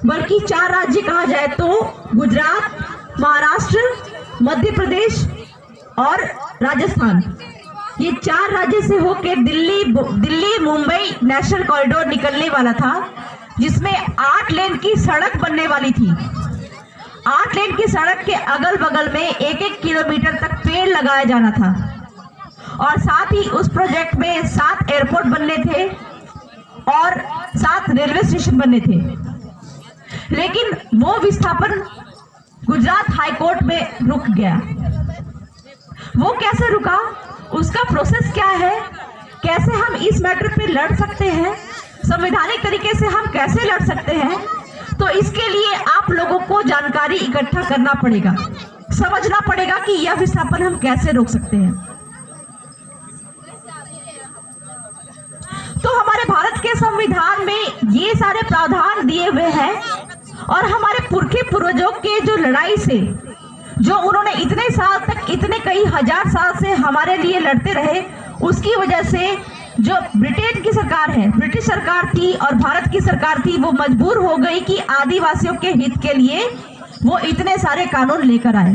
बल्कि 4 राज्य कहा जाए तो गुजरात, महाराष्ट्र, मध्य प्रदेश और राजस्थान, ये 4 राज्य से होकर दिल्ली मुंबई नेशनल कॉरिडोर निकलने वाला था, जिसमें 8 लेन की सड़क बनने वाली थी। 8 लेन की सड़क के अगल बगल में 1-1 किलोमीटर तक पेड़ लगाया जाना था और साथ ही उस प्रोजेक्ट में 7 एयरपोर्ट बनने थे और 7 रेलवे स्टेशन बनने थे। लेकिन वो विस्थापन गुजरात हाईकोर्ट में रुक गया। वो कैसे रुका, उसका प्रोसेस क्या है, कैसे हम इस मैटर पे लड़ सकते हैं, संवैधानिक तरीके से हम कैसे लड़ सकते हैं, तो इसके लिए आप लोगों को जानकारी इकट्ठा करना पड़ेगा, समझना पड़ेगा कि यह विस्थापन हम कैसे रोक सकते हैं। तो हमारे भारत के संविधान में ये सारे प्रावधान दिए हुए हैं और हमारे पुरखे पूर्वजों के जो लड़ाई से, जो उन्होंने इतने साल तक, इतने कई हजार साल से हमारे लिए लड़ते रहे, उसकी वजह से जो ब्रिटेन की सरकार है, ब्रिटिश सरकार थी और भारत की सरकार थी, वो मजबूर हो गई कि आदिवासियों के हित के लिए वो इतने सारे कानून लेकर आए।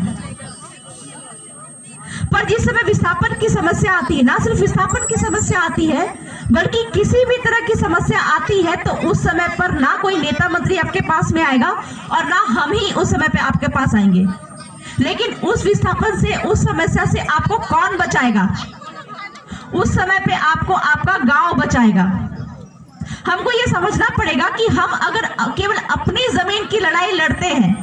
पर जिस समय विस्थापन की समस्या आती है, ना सिर्फ विस्थापन की समस्या आती है बल्कि किसी भी तरह की समस्या आती है, तो उस समय पर ना कोई नेता मंत्री आपके पास में आएगा और ना हम ही उस समय पे आपके पास आएंगे। लेकिन उस विस्थापन से, उस समस्या से आपको कौन बचाएगा? उस समय पे आपको आपका गांव बचाएगा। हमको ये समझना पड़ेगा कि हम अगर केवल अपनी जमीन की लड़ाई लड़ते हैं,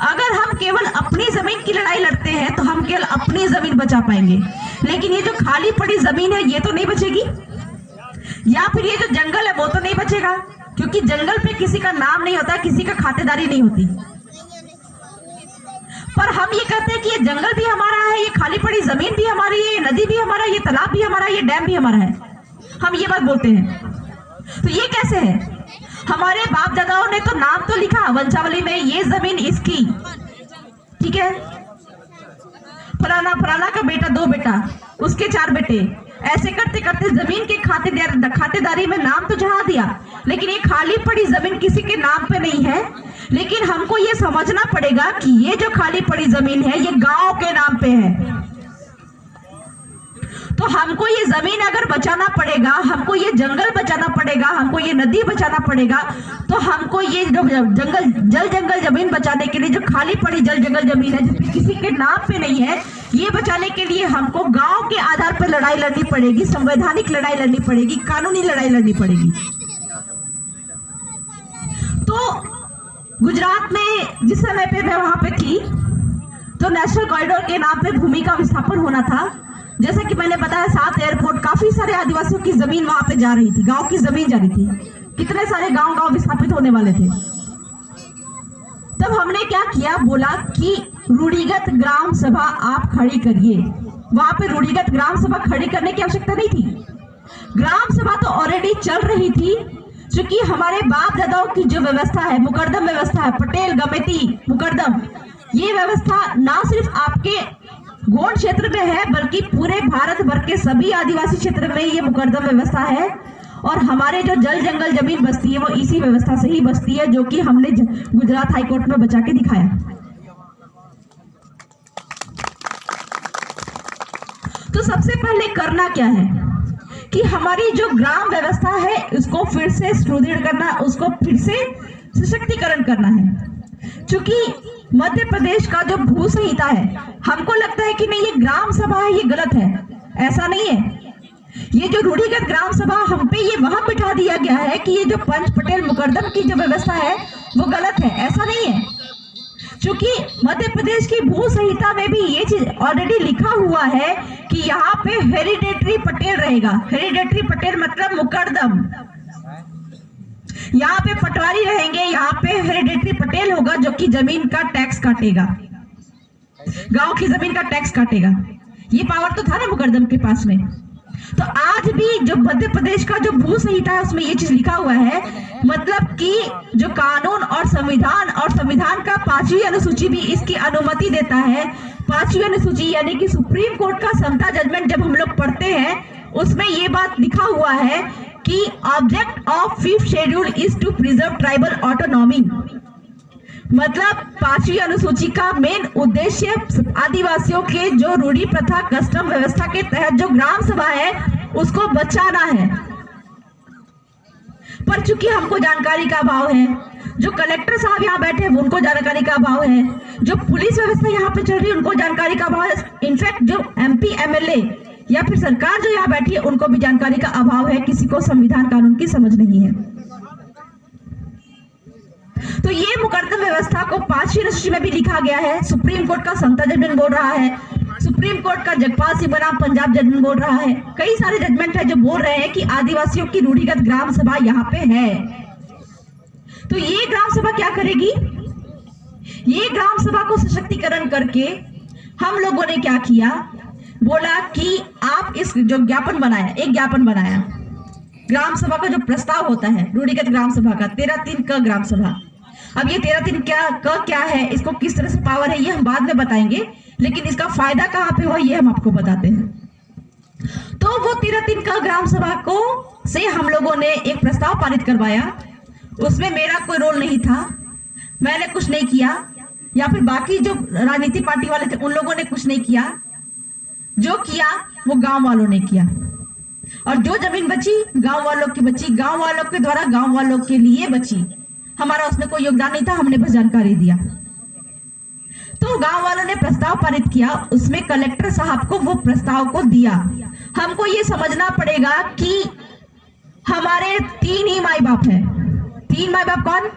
अगर हम केवल अपनी जमीन की लड़ाई लड़ते हैं तो हम केवल अपनी जमीन बचा पाएंगे, लेकिन ये जो खाली पड़ी जमीन है ये तो नहीं बचेगी, या फिर ये जो जंगल है वो तो नहीं बचेगा, क्योंकि जंगल पे किसी का नाम नहीं होता, किसी का खातेदारी नहीं होती। पर हम ये कहते हैं कि ये जंगल भी हमारा है, ये खाली पड़ी जमीन भी हमारी है, ये नदी भी हमारा, ये तालाब भी हमारा, ये डैम भी हमारा है। हम ये बात बोलते हैं, तो ये कैसे है? हमारे बाप दादाओं ने तो नाम तो लिखा वंशावली में, ये जमीन इसकी, ठीक है, फलाना फलाना का बेटा 2 बेटा, उसके 4 बेटे, ऐसे करते करते जमीन के खातेदारी में नाम तो चढ़ा दिया, लेकिन ये खाली पड़ी जमीन किसी के नाम पे नहीं है। लेकिन हमको ये समझना पड़ेगा कि ये जो खाली पड़ी जमीन है ये गांव के नाम पे है। तो हमको ये जमीन अगर बचाना पड़ेगा, हमको ये जंगल बचाना पड़ेगा, हमको ये नदी बचाना पड़ेगा, तो हमको ये जो जंगल जमीन बचाने के लिए जो खाली पड़ी जंगल जमीन है जिसमें किसी के नाम पे नहीं है, ये बचाने के लिए हमको गांव के आधार पर लड़ाई लड़नी पड़ेगी, संवैधानिक लड़ाई लड़नी पड़ेगी, कानूनी लड़ाई लड़नी पड़ेगी। तो गुजरात में जिस समय पे मैं वहां पे थी, तो नेशनल कॉरिडोर के नाम पे भूमि का विस्थापन होना था। जैसा कि मैंने बताया 7 एयरपोर्ट, काफी सारे आदिवासियों की जमीन वहां पे जा रही थी, गांव की जमीन जा रही थी, कितने सारे गांव विस्थापित होने वाले थे। तब हमने क्या किया, बोला कि रूढ़िगत ग्राम सभा आप खड़ी करिए। वहां पे रूढ़िगत ग्राम सभा खड़ी करने की आवश्यकता नहीं थी, ग्राम सभा तो ऑलरेडी चल रही थी। क्योंकि हमारे बाप दादाओं की जो व्यवस्था है, मुकरदम व्यवस्था है, पटेल गमेती मुकरदम, ये व्यवस्था ना सिर्फ आपके गोंड क्षेत्र में है बल्कि पूरे भारत भर के सभी आदिवासी क्षेत्र में ये मुकरदम व्यवस्था है। और हमारे जो जल जंगल जमीन बसती है वो इसी व्यवस्था से ही बसती है, जो कि हमने गुजरात हाईकोर्ट में बचा के दिखाया। तो सबसे पहले करना क्या है कि हमारी जो ग्राम व्यवस्था है उसको फिर से सुदृढ़ करना, उसको फिर से सशक्तिकरण करना है। क्योंकि मध्य प्रदेश का जो भू संहिता है, हमको लगता है कि नहीं ये ग्राम सभा है, ये गलत है, ऐसा नहीं है। ये जो रूढ़िगत ग्राम सभा हम पे ये वहां बिठा दिया गया है कि ये जो पंच पटेल मुकरदम की जो व्यवस्था है वो गलत है, ऐसा नहीं है। क्योंकि मध्य प्रदेश की भू संहिता में भी ये चीज ऑलरेडी लिखा हुआ है कि यहाँ पे हेरिडेटरी पटेल रहेगा। हेरिडेटरी पटेल मतलब मुकरदम, यहाँ पे पटवारी रहेंगे, यहाँ पे हेरिडेटरी पटेल होगा जो कि जमीन का टैक्स काटेगा, गांव की जमीन का टैक्स काटेगा। ये पावर तो था ना मुकरदम के पास में। तो आज भी जो मध्य प्रदेश का जो भू संहिता है उसमें ये चीज लिखा हुआ है, मतलब कि जो कानून और संविधान का 5वीं अनुसूची भी इसकी अनुमति देता है। 5वीं अनुसूची यानी कि सुप्रीम कोर्ट का समता जजमेंट जब हम लोग पढ़ते हैं उसमें ये बात लिखा हुआ है कि object of 5th schedule is to preserve tribal autonomy. मतलब 5वीं अनुसूची का मेन उद्देश्य आदिवासियों के जो रूढ़ी प्रथा कस्टम व्यवस्था के तहत जो ग्राम सभा है उसको बचाना है। पर चूंकि हमको जानकारी का अभाव है, जो कलेक्टर साहब यहाँ बैठे हैं उनको जानकारी का अभाव है, जो पुलिस व्यवस्था यहाँ पे चल रही है उनको जानकारी का अभाव है, इनफैक्ट जो MP MLA या फिर सरकार जो यहाँ बैठी है उनको भी जानकारी का अभाव है। किसी को संविधान कानून की समझ नहीं है। तो ये मुकद्दम व्यवस्था को 5वीं अनुसूची में भी लिखा गया है। सुप्रीम कोर्ट का समता जजमेंट बोल रहा है, सुप्रीम कोर्ट का जगपाल सिंह बनाम पंजाब जजमेंट बोल रहा है, कई सारे जजमेंट है जो बोल रहे हैं कि आदिवासियों की रूढ़िगत ग्राम सभा यहाँ पे है। तो ये ग्राम सभा क्या करेगी? ये ग्राम सभा को सशक्तिकरण करके हम लोगों ने क्या किया, बोला कि आप इस जो ज्ञापन बनाया, एक ज्ञापन बनाया ग्राम सभा का जो प्रस्ताव होता है रूढ़िगत ग्राम सभा का 13(3) क ग्राम सभा। अब ये 13(3) क्या है, इसको किस तरह से पावर है ये हम बाद में बताएंगे, लेकिन इसका फायदा कहाँ पे हुआ ये हम आपको बताते हैं। तो वो 13(3) क ग्राम सभा को से हम लोगों ने एक प्रस्ताव पारित करवाया। उसमें मेरा कोई रोल नहीं था, मैंने कुछ नहीं किया, या फिर बाकी जो राजनीतिक पार्टी वाले थे उन लोगों ने कुछ नहीं किया। जो किया वो गांव वालों ने किया, और जो जमीन बची गांव वालों की बची, गांव वालों के द्वारा गांव वालों के लिए बची। हमारा उसमें कोई योगदान नहीं था, हमने बस जानकारी दिया। तो गांव वालों ने प्रस्ताव पारित किया, उसमें कलेक्टर साहब को वो प्रस्ताव को दिया। हमको ये समझना पड़ेगा कि हमारे 3 ही माई बाप है। 3 माई बाप कौन?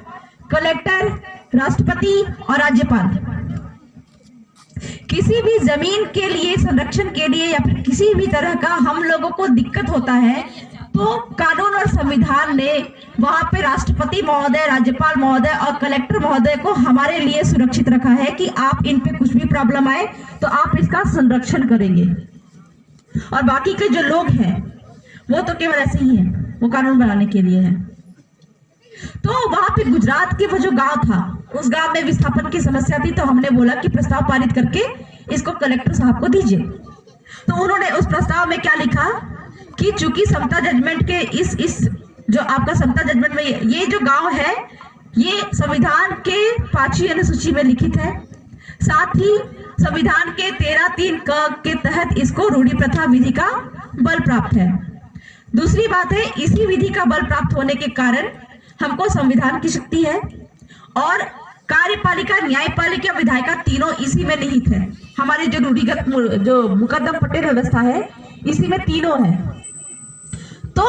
कलेक्टर, राष्ट्रपति और राज्यपाल। किसी भी जमीन के लिए, संरक्षण के लिए या फिर किसी भी तरह का हम लोगों को दिक्कत होता है तो कानून और संविधान ने वहां पे राष्ट्रपति महोदय, राज्यपाल महोदय और कलेक्टर महोदय को हमारे लिए सुरक्षित रखा है कि आप इन पे कुछ भी प्रॉब्लम आए तो आप इसका संरक्षण करेंगे। और बाकी के जो लोग हैं वो तो केवल ऐसे ही हैं, वो कानून बनाने के लिए है। तो वहां पे गुजरात के वो जो गांव था, उस गांव में विस्थापन की समस्या थी, तो हमने बोला कि प्रस्ताव पारित करके इसको कलेक्टर साहब को दीजिए। तो उन्होंने उस प्रस्ताव में क्या लिखा कि चूंकि समता जजमेंट के इस जो आपका समता जजमेंट में ये जो गांव है ये संविधान के 5वीं अनुसूची में लिखित है, साथ ही संविधान के 13(3) क के तहत इसको रूढ़ी प्रथा विधि का बल प्राप्त है। दूसरी बात है, इसी विधि का बल प्राप्त होने के कारण हमको संविधान की शक्ति है और कार्यपालिका, न्यायपालिका, विधायिका तीनों इसी में निहित है। हमारी जो रूढ़िगत जो मुकद्दम पट्टेल व्यवस्था है इसी में तीनों है। तो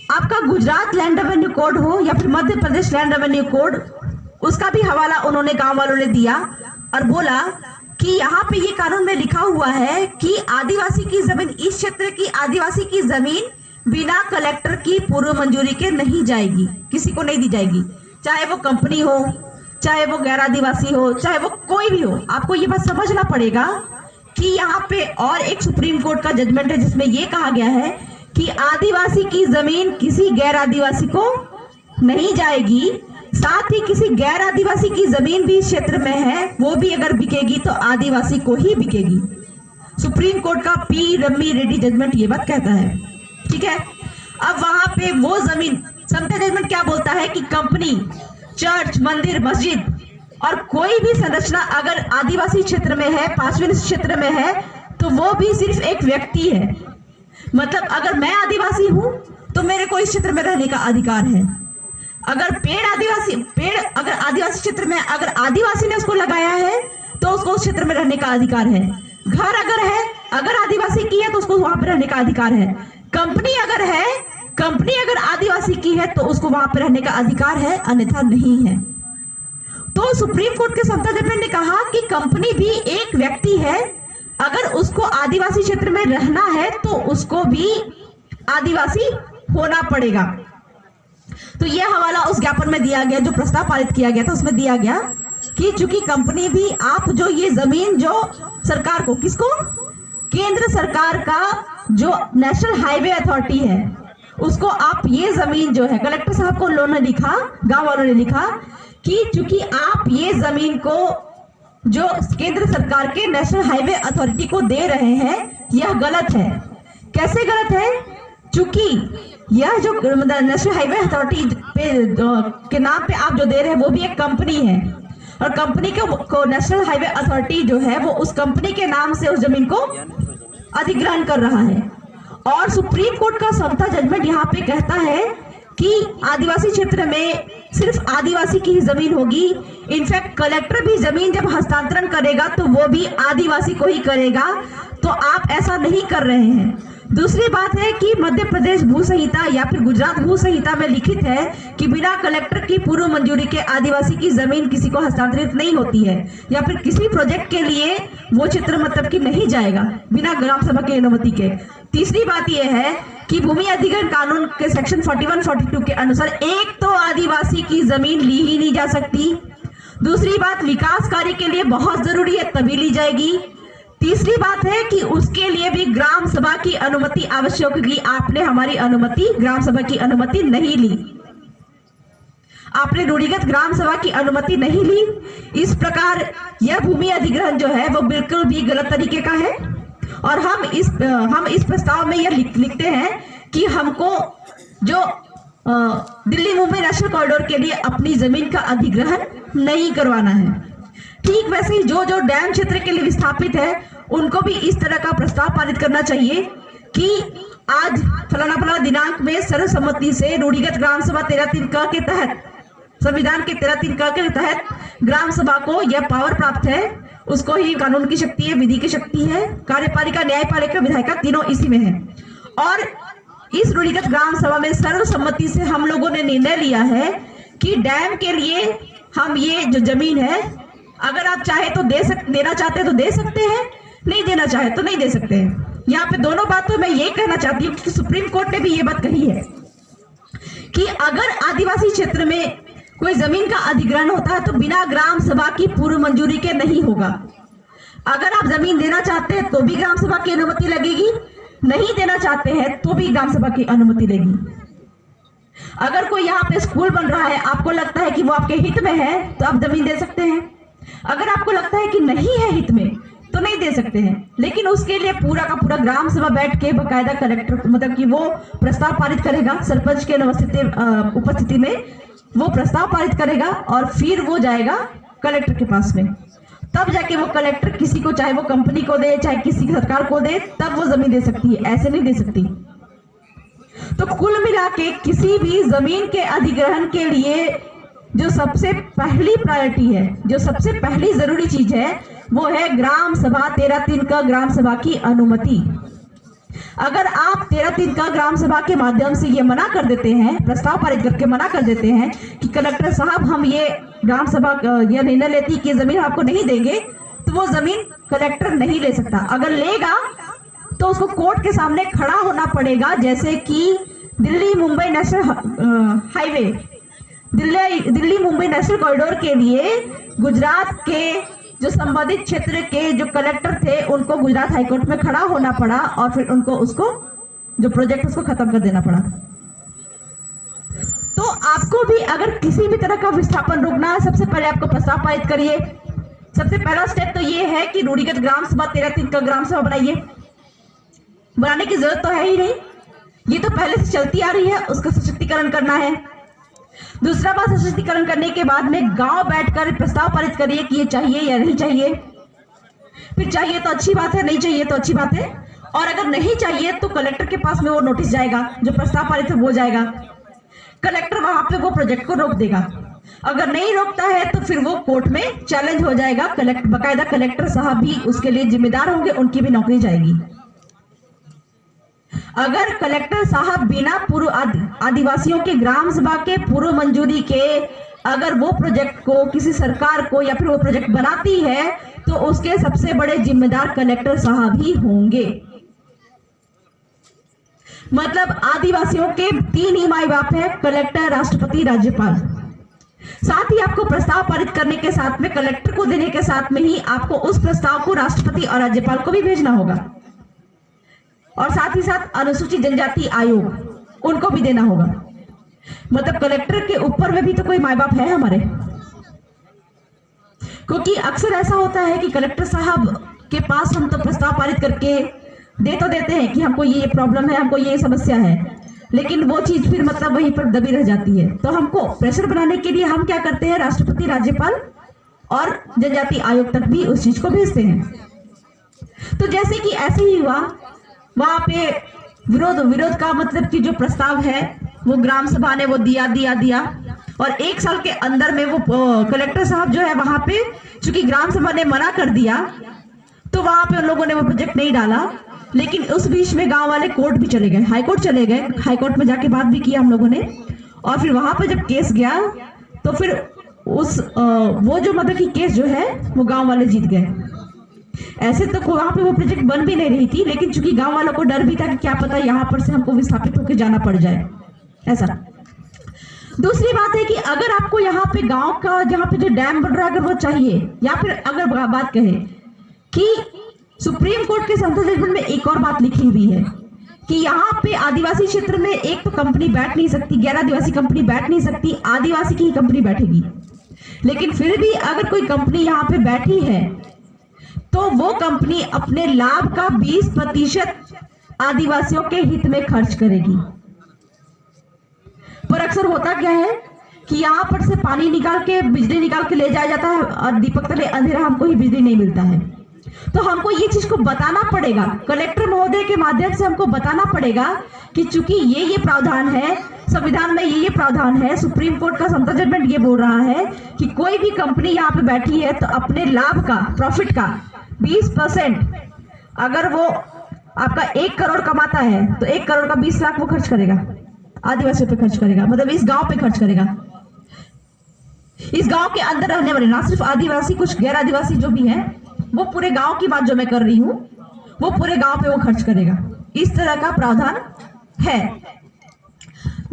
आपका गुजरात लैंड रेवेन्यू कोड हो या फिर Madhya Pradesh land revenue code, उसका भी हवाला उन्होंने गांव वालों ने दिया और बोला कि यहाँ पे ये कानून में लिखा हुआ है कि आदिवासी की जमीन, इस क्षेत्र की आदिवासी की जमीन बिना कलेक्टर की पूर्व मंजूरी के नहीं जाएगी, किसी को नहीं दी जाएगी, चाहे वो कंपनी हो, चाहे वो गैर आदिवासी हो, चाहे वो कोई भी हो। आपको ये बात समझना पड़ेगा कि यहाँ पे और एक सुप्रीम कोर्ट का जजमेंट है जिसमें ये कहा गया है कि आदिवासी की जमीन किसी गैर आदिवासी को नहीं जाएगी, साथ ही किसी गैर आदिवासी की जमीन भी इस क्षेत्र में है वो भी अगर बिकेगी तो आदिवासी को ही बिकेगी। सुप्रीम कोर्ट का पी रम्मी रेड्डी जजमेंट ये बात कहता है, ठीक है। अब वहां पे वो जमीन, समता जजमेंट क्या बोलता है कि कंपनी, चर्च, मंदिर, मस्जिद और कोई भी संरचना अगर आदिवासी क्षेत्र में है, 5वीं क्षेत्र में है, तो वो भी सिर्फ एक व्यक्ति है। मतलब अगर मैं आदिवासी हूं तो मेरे को इस क्षेत्र में रहने का अधिकार है। अगर पेड़ अगर आदिवासी क्षेत्र में अगर आदिवासी ने उसको लगाया है तो उसको उस क्षेत्र में रहने का अधिकार है। घर अगर है, अगर आदिवासी की है तो उसको वहां पर रहने का अधिकार है। कंपनी अगर है, कंपनी अगर आदिवासी की है तो उसको वहां पर रहने का अधिकार है, अन्यथा नहीं है। तो सुप्रीम कोर्ट के समता जजमेंट ने कहा कि कंपनी भी एक व्यक्ति है, अगर उसको आदिवासी क्षेत्र में रहना है तो उसको भी आदिवासी होना पड़ेगा। तो यह हवाला उस ज्ञापन में दिया गया, जो प्रस्ताव पारित किया गया था उसमें दिया गया कि चूंकि कंपनी भी, आप जो ये जमीन जो सरकार को, किसको, केंद्र सरकार का जो नेशनल हाईवे अथॉरिटी है उसको आप ये जमीन जो है, कलेक्टर साहब को उन्होंने लिखा, गांव वालों ने लिखा कि चूंकि आप ये जमीन को जो केंद्र सरकार के नेशनल हाईवे अथॉरिटी को दे रहे हैं यह गलत है। कैसे गलत है? चूंकि यह जो नेशनल हाईवे अथॉरिटी के नाम पे आप जो दे रहे हैं वो भी एक कंपनी है, और कंपनी को नेशनल हाईवे अथॉरिटी जो है वो उस कंपनी के नाम से उस जमीन को अधिग्रहण कर रहा है। और सुप्रीम कोर्ट का समता जजमेंट यहाँ पे कहता है कि आदिवासी क्षेत्र में सिर्फ आदिवासी की ही जमीन होगी। इनफैक्ट कलेक्टर भी जमीन जब हस्तांतरण करेगा तो वो भी आदिवासी को ही करेगा, तो आप ऐसा नहीं कर रहे हैं। दूसरी बात है कि मध्य प्रदेश भू संहिता या फिर गुजरात भू संहिता में लिखित है कि बिना कलेक्टर की पूर्व मंजूरी के आदिवासी की जमीन किसी को हस्तांतरित नहीं होती है, या फिर किसी प्रोजेक्ट के लिए वो क्षेत्र मतलब कि नहीं जाएगा बिना ग्राम सभा की अनुमति के। तीसरी बात यह है कि भूमि अधिग्रहण कानून के सेक्शन 41-42 के अनुसार एक तो आदिवासी की जमीन ली ही नहीं जा सकती। दूसरी बात, विकास कार्य के लिए बहुत जरूरी है तभी ली जाएगी। तीसरी बात है कि उसके लिए भी ग्राम सभा की अनुमति आवश्यक होगी। आपने हमारी अनुमति, ग्राम सभा की अनुमति नहीं ली, आपने रूढ़िगत ग्राम सभा की अनुमति नहीं ली। इस प्रकार यह भूमि अधिग्रहण जो है वो बिल्कुल भी गलत तरीके का है। और हम इस प्रस्ताव में यह लिखते हैं कि हमको जो दिल्ली मुंबई नेशनल कॉरिडोर के लिए अपनी जमीन का अधिग्रहण नहीं करवाना है। ठीक वैसे ही जो डैम क्षेत्र के लिए विस्थापित है उनको भी इस तरह का प्रस्ताव पारित करना चाहिए कि आज फलाना दिनांक में सर्वसम्मति से रूढ़िगत ग्राम सभा 13(3) क के तहत, संविधान के 13(3) क के तहत ग्राम सभा को यह पावर प्राप्त है। उसको ही कानून की शक्ति है, विधि की शक्ति है, कार्यपालिका, न्यायपालिका, विधायिका तीनों इसी में है। और इस रूढ़िगत ग्राम सभा में सर्वसम्मति से हम लोगों ने निर्णय लिया है कि डैम के लिए हम ये जो जमीन है, अगर आप चाहे तो देना चाहते हैं तो दे सकते हैं, नहीं देना चाहे तो नहीं दे सकते हैं। यहाँ पे दोनों बातों में ये कहना चाहती हूँ कि सुप्रीम कोर्ट ने भी ये बात कही है कि अगर आदिवासी क्षेत्र में कोई जमीन का अधिग्रहण होता है तो बिना ग्राम सभा की पूर्व मंजूरी के नहीं होगा। अगर आप जमीन देना चाहते हैं तो भी ग्राम सभा की अनुमति लगेगी, नहीं देना चाहते हैं तो भी ग्राम सभा की अनुमति लगेगी। अगर कोई यहाँ पे स्कूल बन रहा है, आपको लगता है कि वो आपके हित में है तो आप जमीन दे सकते हैं। अगर आपको लगता है कि नहीं है हित में तो नहीं दे सकते हैं। लेकिन उसके लिए पूरा का पूरा ग्राम सभा बैठ के बकायदा कलेक्टर मतलब कि वो प्रस्ताव पारित करेगा, सरपंच के उपस्थिति में वो प्रस्ताव पारित करेगा और फिर वो जाएगा कलेक्टर के पास में। तब जाके वो कलेक्टर किसी को, चाहे वो कंपनी को दे चाहे किसी सरकार को दे, तब वो जमीन दे सकती है, ऐसे नहीं दे सकती। तो कुल मिला के किसी भी जमीन के अधिग्रहण के लिए जो सबसे पहली प्रायोरिटी है, जो सबसे पहली जरूरी चीज है, वो है ग्राम सभा 13(3) का ग्राम सभा की अनुमति। अगर आप 13(3) का ग्राम सभा के माध्यम से ये मना कर देते हैं, प्रस्ताव पारित करके मना कर देते हैं कि कलेक्टर साहब हम ये ग्राम सभा यह निर्णय लेती कि जमीन आपको नहीं देंगे, तो वो जमीन कलेक्टर नहीं ले सकता। अगर लेगा तो उसको कोर्ट के सामने खड़ा होना पड़ेगा, जैसे कि Delhi Mumbai national highway, Delhi Mumbai national corridor के लिए गुजरात के जो संबंधित क्षेत्र के जो कलेक्टर थे उनको गुजरात हाईकोर्ट में खड़ा होना पड़ा और फिर उनको उसको जो प्रोजेक्ट उसको खत्म कर देना पड़ा। तो आपको भी अगर किसी भी तरह का विस्थापन रोकना है, सबसे पहले आपको प्रस्ताव पारित करिए। सबसे पहला स्टेप तो ये है कि रूढ़िगत ग्राम सभा 13(3) का ग्राम सभा बनाइए। बनाने की जरूरत तो है ही नहीं, ये तो पहले से चलती आ रही है, उसका सशक्तिकरण करना है। दूसरा बात, सशक्तिकरण करने के बाद में गांव बैठकर प्रस्ताव पारित करिए कि ये चाहिए या नहीं चाहिए। फिर चाहिए तो अच्छी बात है, नहीं चाहिए तो अच्छी बात है। और अगर नहीं चाहिए तो कलेक्टर के पास में वो नोटिस जाएगा, जो प्रस्ताव पारित है वो जाएगा, कलेक्टर वहां पे वो प्रोजेक्ट को रोक देगा। अगर नहीं रोकता है तो फिर वो कोर्ट में चैलेंज हो जाएगा, बकायदा कलेक्टर साहब भी उसके लिए जिम्मेदार होंगे, उनकी भी नौकरी जाएगी। अगर कलेक्टर साहब बिना पूर्व आदिवासियों के ग्राम सभा के पूर्व मंजूरी के अगर वो प्रोजेक्ट को किसी सरकार को या फिर वो प्रोजेक्ट बनाती है तो उसके सबसे बड़े जिम्मेदार कलेक्टर साहब ही होंगे। मतलब आदिवासियों के 3 ही माई बाप है, कलेक्टर, राष्ट्रपति, राज्यपाल। साथ ही आपको प्रस्ताव पारित करने के साथ में, कलेक्टर को देने के साथ में ही आपको उस प्रस्ताव को राष्ट्रपति और राज्यपाल को भी भेजना होगा, और साथ ही साथ अनुसूचित जनजाति आयोग उनको भी देना होगा। मतलब कलेक्टर के ऊपर में भी तो कोई माँ बाप है हमारे, क्योंकि अक्सर ऐसा होता है कि कलेक्टर साहब के पास हम तो प्रस्ताव पारित करके दे तो देते हैं कि हमको ये प्रॉब्लम है, हमको ये समस्या है, लेकिन वो चीज फिर मतलब वहीं पर दबी रह जाती है। तो हमको प्रेशर बनाने के लिए हम क्या करते हैं, राष्ट्रपति, राज्यपाल और जनजाति आयोग तक भी उस चीज को भेजते हैं। तो जैसे कि ऐसे ही हुआ, वहां पे विरोध का मतलब कि जो प्रस्ताव है वो ग्राम सभा ने वो दिया और 1 साल के अंदर में वो कलेक्टर साहब जो है वहां पे, चूंकि ग्राम सभा ने मना कर दिया तो वहां पे उन लोगों ने वो प्रोजेक्ट नहीं डाला। लेकिन उस बीच में गांव वाले कोर्ट भी चले गए, हाई कोर्ट चले गए, हाई कोर्ट में जाके बात भी किया हम लोगों ने। और फिर वहां पे जब केस गया तो फिर उस वो जो मतलब कि केस जो है वो गांव वाले जीत गए। ऐसे तो वहां पे वो प्रोजेक्ट बन भी नहीं रही थी, लेकिन चूंकि गांव वालों को डर भी था कि क्या पता यहाँ पर से हमको विस्थापित होकर जाना पड़ जाए, ऐसा। दूसरी बात है कि अगर आपको यहाँ पे गांव का जहाँ पे जो डैम बन रहा है अगर वो चाहिए, या फिर अगर बात कहे कि सुप्रीम कोर्ट के सेंट्रल जजमेंट में एक और बात लिखी हुई है कि यहाँ पे आदिवासी क्षेत्र में एक तो कंपनी बैठ नहीं सकती, गैर आदिवासी कंपनी बैठ नहीं सकती, आदिवासी की ही कंपनी बैठेगी। लेकिन फिर भी अगर कोई कंपनी यहाँ पे बैठी है तो वो कंपनी अपने लाभ का 20% आदिवासियों के हित में खर्च करेगी। पर अक्सर होता क्या है कि यहाँ पर से पानी निकाल के, बिजली निकाल के ले जाया जाता है और दीपक तले अंधेरा, हमको ही बिजली नहीं मिलता है। तो हमको ये चीज को बताना पड़ेगा, कलेक्टर महोदय के माध्यम से हमको बताना पड़ेगा कि चूंकि ये प्रावधान है संविधान में, ये प्रावधान है, सुप्रीम कोर्ट का सेंट्रल जजमेंट ये बोल रहा है कि कोई भी कंपनी यहाँ पे बैठी है तो अपने लाभ का, प्रॉफिट का 20%, अगर वो आपका 1 करोड़ कमाता है तो 1 करोड़ का 20 लाख वो खर्च करेगा, आदिवासियों पे खर्च करेगा, मतलब इस गांव पे खर्च करेगा। इस गांव के अंदर रहने वाले ना सिर्फ आदिवासी, कुछ गैर आदिवासी जो भी हैं, वो पूरे गांव की बात जो मैं कर रही हूँ, वो पूरे गांव पे वो खर्च करेगा। इस तरह का प्रावधान है।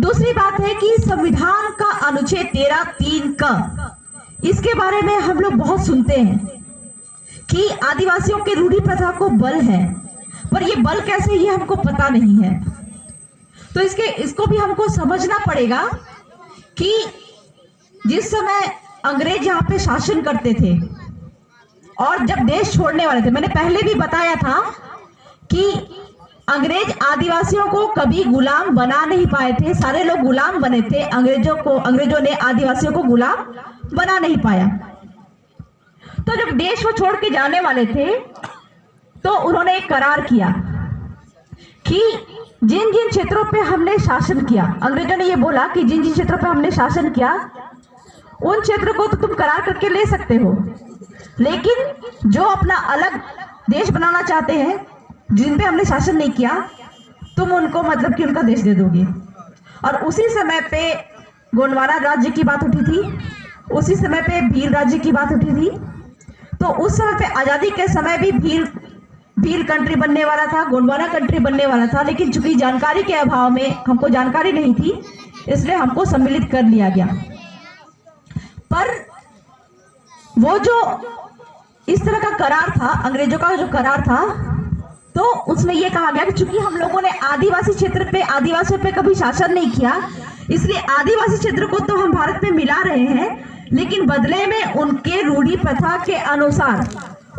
दूसरी बात है कि संविधान का अनुच्छेद 13(3) का, इसके बारे में हम लोग बहुत सुनते हैं कि आदिवासियों के रूढ़ी प्रथा को बल है, पर ये बल कैसे, ये हमको पता नहीं है। तो इसको भी हमको समझना पड़ेगा कि जिस समय अंग्रेज यहाँ पे शासन करते थे और जब देश छोड़ने वाले थे, मैंने पहले भी बताया था कि अंग्रेज आदिवासियों को कभी गुलाम बना नहीं पाए थे, सारे लोग गुलाम बने थे, अंग्रेजों ने आदिवासियों को गुलाम बना नहीं पाया। तो जब देश वो छोड़ के जाने वाले थे तो उन्होंने एक करार किया कि जिन जिन क्षेत्रों पे हमने शासन किया, अंग्रेजों ने ये बोला कि जिन जिन क्षेत्रों पे हमने शासन किया उन क्षेत्रों को तो तुम करार करके ले सकते हो, लेकिन जो अपना अलग देश बनाना चाहते हैं, जिन पे हमने शासन नहीं किया, तुम उनको मतलब कि उनका देश दे दोगे। और उसी समय पे गोंडवाना राज्य की बात उठी थी, उसी समय पे भील राज्य की बात उठी थी। तो उस समय पे आजादी के समय भी भील कंट्री बनने वाला था, गोंडवाना कंट्री बनने वाला था, लेकिन चूंकि जानकारी के अभाव में, हमको जानकारी नहीं थी, इसलिए हमको सम्मिलित कर लिया गया। पर वो जो इस तरह का करार था, अंग्रेजों का जो करार था, तो उसमें यह कहा गया कि चूंकि हम लोगों ने आदिवासी क्षेत्र पे, आदिवासियों पे कभी शासन नहीं किया, इसलिए आदिवासी क्षेत्र को तो हम भारत में मिला रहे हैं, लेकिन बदले में उनके रूढ़ी प्रथा के अनुसार,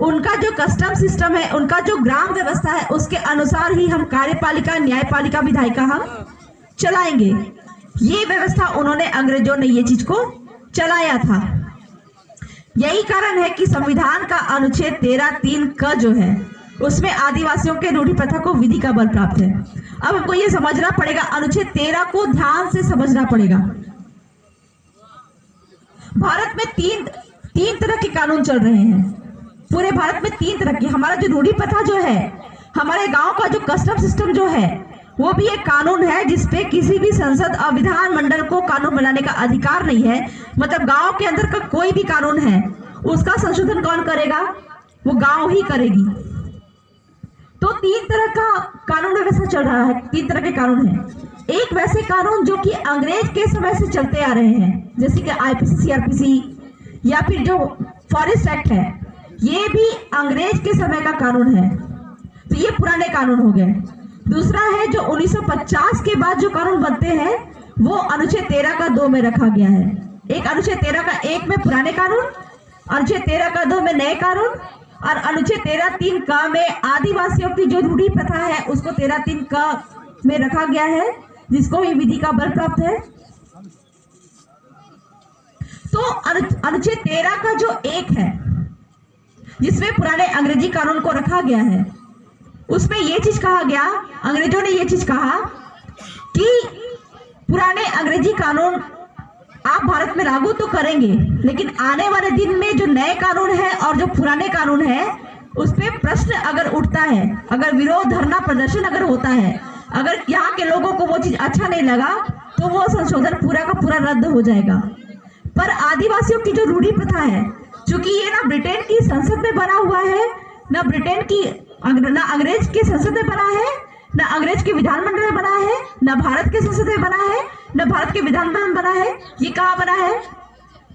उनका जो कस्टम सिस्टम है, उनका जो ग्राम व्यवस्था है, उसके अनुसार ही हम कार्यपालिका, न्यायपालिका, विधायिका हम चलाएंगे। ये व्यवस्था उन्होंने, अंग्रेजों ने ये चीज को चलाया था। यही कारण है कि संविधान का अनुच्छेद 13(3) का जो है उसमें आदिवासियों के रूढ़ी प्रथा को विधि का बल प्राप्त है। अब हमको ये समझना पड़ेगा, अनुच्छेद 13 को ध्यान से समझना पड़ेगा। भारत में तीन तरह के कानून चल रहे हैं, पूरे भारत में 3 तरह की। हमारा जो रूढ़ी प्रथा जो है, हमारे गांव का जो कस्टम सिस्टम जो है, वो भी एक कानून है जिसपे किसी भी संसद और विधान मंडल को कानून बनाने का अधिकार नहीं है। मतलब गांव के अंदर का कोई भी कानून है, उसका संशोधन कौन करेगा? वो गांव ही करेगी। तो 3 तरह का कानून व्यवस्था चल रहा है, 3 तरह के कानून हैं। एक वैसे कानून जो कि अंग्रेज के समय से चलते आ रहे हैं, जैसे कि आईपीसी, सीआरपीसी, या फिर जो फॉरेस्ट एक्ट है, ये भी अंग्रेज के समय का कानून है, तो ये पुराने कानून हो गए। दूसरा है जो 1950 के बाद जो कानून बनते हैं, वो अनुच्छेद 13 का 2 में रखा गया है। एक अनुच्छेद 13 का 1 में पुराने कानून, अनुच्छेद 13 का 2 में नए कानून, और अनुच्छेद 13(3) का में आदिवासियों की जो रूढ़ी प्रथा है उसको 13(3) का में रखा गया है। जिसको ये विधि का बल प्राप्त है। तो अनुच्छेद 13 का जो 1 है, जिसमें पुराने अंग्रेजी कानून को रखा गया है, उसमें ये चीज कहा गया, अंग्रेजों ने ये चीज कहा कि पुराने अंग्रेजी कानून आप भारत में लागू तो करेंगे, लेकिन आने वाले दिन में जो नए कानून है और जो पुराने कानून है उस पर प्रश्न अगर उठता है, अगर विरोध धरना प्रदर्शन अगर होता है, अगर यहाँ के लोगों को वो चीज अच्छा नहीं लगा, तो वो संशोधन पूरा का पूरा रद्द हो जाएगा। पर आदिवासियों की जो रूढ़ी प्रथा है, चूंकि ये ना ब्रिटेन की संसद में बना हुआ है, ना ब्रिटेन की ना अंग्रेज के संसद में बना है, ना अंग्रेज के विधानमंडल में बना है, ना भारत के संसद में बना है, ना भारत के विधानमंडल में बना है। ये कहाँ बना है?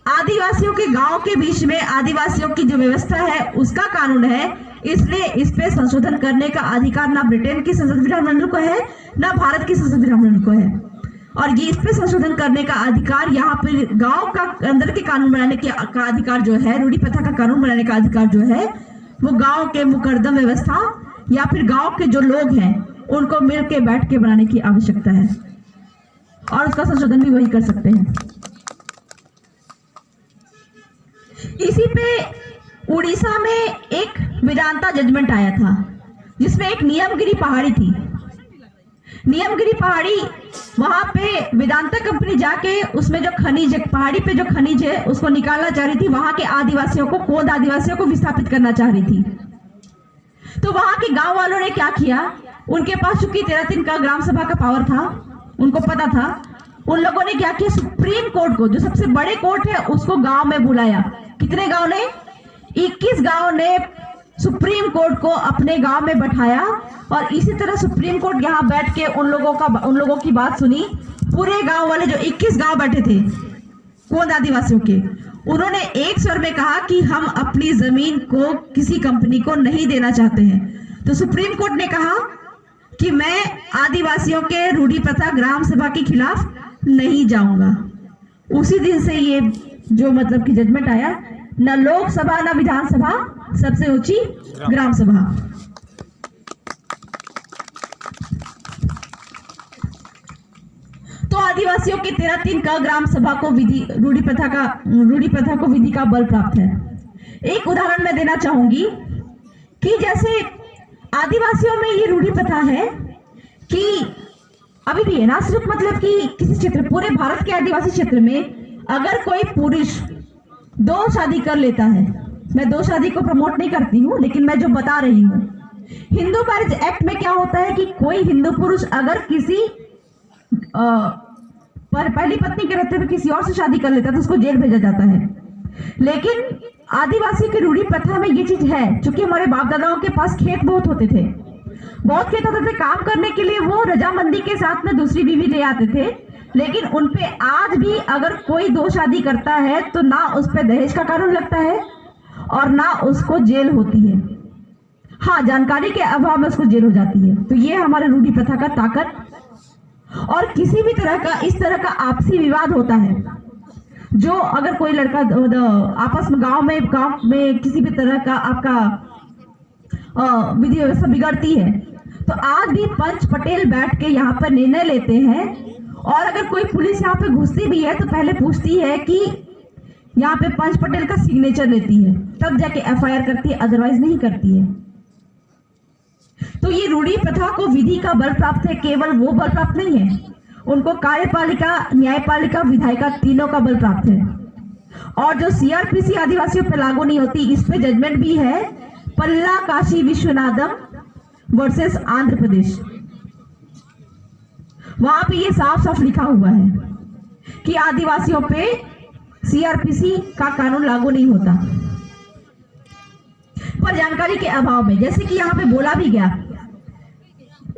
आदिवासियों के गांव के बीच में आदिवासियों की जो व्यवस्था है उसका कानून है, इसलिए इस पे संशोधन करने का अधिकार ना ब्रिटेन की संसद विधानमंडल को है, ना भारत की संसद विधानमंडल को है। और ये इस पे संशोधन करने का अधिकार, यहाँ पे गांव का अंदर के कानून बनाने का अधिकार जो है, रूढ़ी प्रथा का कानून बनाने का अधिकार जो है, वो गांव के मुकद्दम व्यवस्था या फिर गांव के जो लोग हैं उनको मिल के बैठ के बनाने की आवश्यकता है, और उसका संशोधन भी वही कर सकते हैं। इसी पे उड़ीसा में एक वेदांता जजमेंट आया था, जिसमें एक नियमगिरी पहाड़ी थी। नियमगिरी पहाड़ी, वहां पे वेदांता कंपनी जाके उसमें जो खनिज, पहाड़ी पे जो खनिज है उसको निकालना चाह रही थी। वहां के आदिवासियों को, कोंद आदिवासियों को विस्थापित करना चाह रही थी। तो वहां के गांव वालों ने क्या किया, उनके पास चूंकि 13 का ग्राम सभा का पावर था, उनको पता था, उन लोगों ने क्या किया, सुप्रीम कोर्ट को, जो सबसे बड़े कोर्ट है, उसको गांव में बुलाया। कितने गांव ने? 21 गांव ने सुप्रीम कोर्ट को अपने गांव में बैठाया, और इसी तरह सुप्रीम कोर्ट यहाँ बैठ के उन लोगों की बात सुनी। पूरे गांव वाले जो 21 गांव बैठे थे कोंद आदिवासियों के, उन्होंने एक स्वर में कहा कि हम अपनी जमीन को किसी कंपनी को नहीं देना चाहते हैं। तो सुप्रीम कोर्ट ने कहा कि मैं आदिवासियों के रूढ़ी प्रथा ग्राम सभा के खिलाफ नहीं जाऊंगा। उसी दिन से ये जो मतलब कि जजमेंट आया, न लोकसभा न विधानसभा, सबसे ऊंची ग्राम सभा। तो आदिवासियों के 13 का ग्राम सभा को विधि, रूढ़ी प्रथा को विधि का बल प्राप्त है। एक उदाहरण मैं देना चाहूंगी कि जैसे आदिवासियों में ये रूढ़ी प्रथा है कि अभी भी है ना, सिर्फ मतलब कि किसी क्षेत्र, पूरे भारत के आदिवासी क्षेत्र में अगर कोई पुरुष 2 शादी कर लेता है, मैं 2 शादी को प्रमोट नहीं करती हूँ, लेकिन मैं जो बता रही हूँ, हिंदू मैरिज एक्ट में क्या होता है कि कोई हिंदू पुरुष अगर किसी पहली पत्नी के रहते हुए किसी और से शादी कर लेता है तो उसको जेल भेजा जाता है। लेकिन आदिवासी की रूढ़ी प्रथा में ये चीज है, क्योंकि हमारे बाप दादाओं के पास खेत बहुत होते थे, काम करने के लिए वो रजामंदी के साथ में दूसरी बीवी ले आते थे। लेकिन उनपे आज भी अगर कोई 2 शादी करता है तो ना उस पे दहेज का कानून लगता है और ना उसको जेल होती है। हाँ, जानकारी के अभाव में उसको जेल हो जाती है। तो ये हमारे रूढ़ी प्रथा का ताकत। और किसी भी तरह का इस तरह का आपसी विवाद होता है, जो अगर कोई लड़का आपस में गांव में किसी भी तरह का आपका विधि व्यवस्था बिगड़ती है, तो आज भी पंच पटेल बैठ के यहाँ पर निर्णय लेते हैं। और अगर कोई पुलिस यहाँ पे घुसती भी है तो पहले पूछती है कि यहाँ पे पंच पटेल का सिग्नेचर लेती है, तब जाके FIR करती है, अदरवाइज नहीं करती है। तो ये रूढ़ी प्रथा को विधि का बल प्राप्त है, केवल वो बल प्राप्त नहीं है, उनको कार्यपालिका, न्यायपालिका, विधायिका तीनों का बल प्राप्त है। और जो CRPC आदिवासियों पर लागू नहीं होती, इस पे जजमेंट भी है, पल्ला काशी विश्वनाथम वर्सेस आंध्र प्रदेश। वहां पे ये साफ साफ लिखा हुआ है कि आदिवासियों पे CRPC का कानून लागू नहीं होता। पर जानकारी के अभाव में, जैसे कि यहाँ पे बोला भी गया,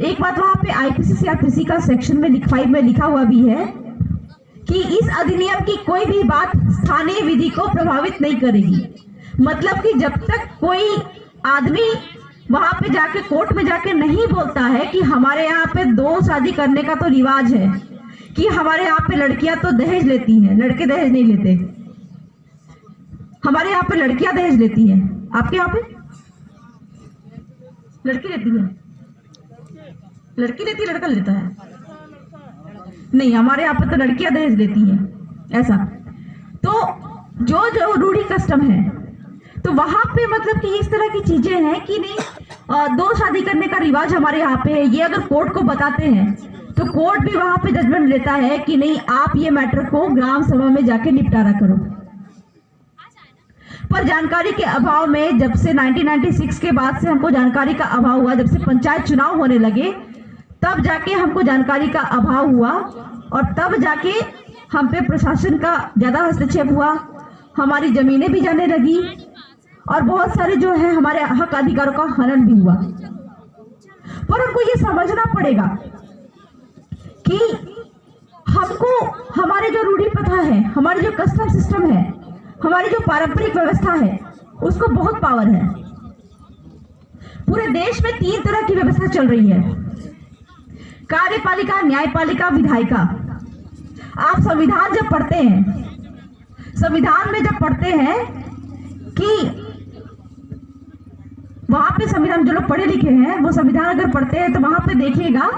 एक बात वहां पे IPC CRPC का सेक्शन में 5 में लिखा हुआ भी है कि इस अधिनियम की कोई भी बात स्थानीय विधि को प्रभावित नहीं करेगी। मतलब कि जब तक कोई आदमी वहां पे जाके कोर्ट में जाके नहीं बोलता है कि हमारे यहाँ पे 2 शादी करने का तो रिवाज है, कि हमारे यहाँ पे लड़कियां तो दहेज लेती हैं, लड़के दहेज नहीं लेते, हमारे यहाँ पे लड़कियां दहेज लेती हैं, आपके यहाँ पे लड़की लेती है, लड़की लेती है, लड़का लेता है, नहीं, हमारे यहाँ पर तो लड़कियां दहेज लेती हैं, ऐसा। तो जो जो रूढ़ी कस्टम है, तो वहां पे मतलब कि इस तरह की चीजें हैं कि नहीं, दो शादी करने का रिवाज हमारे यहाँ पे है। ये अगर कोर्ट को बताते हैं तो कोर्ट भी वहां पे जजमेंट लेता है कि नहीं, आप ये मैटर को ग्राम सभा में जाके निपटारा करो। पर जानकारी के अभाव में, जब से 1996 के बाद से हमको जानकारी का अभाव हुआ, जब से पंचायत चुनाव होने लगे तब जाके हमको जानकारी का अभाव हुआ, और तब जाके हम पे प्रशासन का ज्यादा हस्तक्षेप हुआ, हमारी जमीनें भी जाने लगी, और बहुत सारे जो है हमारे हक अधिकारों का हनन भी हुआ। पर हमको ये समझना पड़ेगा कि हमको हमारे जो रूढ़ी प्रथा है, हमारे जो कस्टम सिस्टम है, हमारी जो पारंपरिक व्यवस्था है, उसको बहुत पावर है। पूरे देश में 3 तरह की व्यवस्था चल रही है, कार्यपालिका, न्यायपालिका, विधायिका। आप संविधान जब पढ़ते हैं, संविधान में जब पढ़ते हैं कि वहां पे संविधान, जो लोग पढ़े लिखे हैं वो संविधान अगर पढ़ते हैं तो वहां पे देखिएगा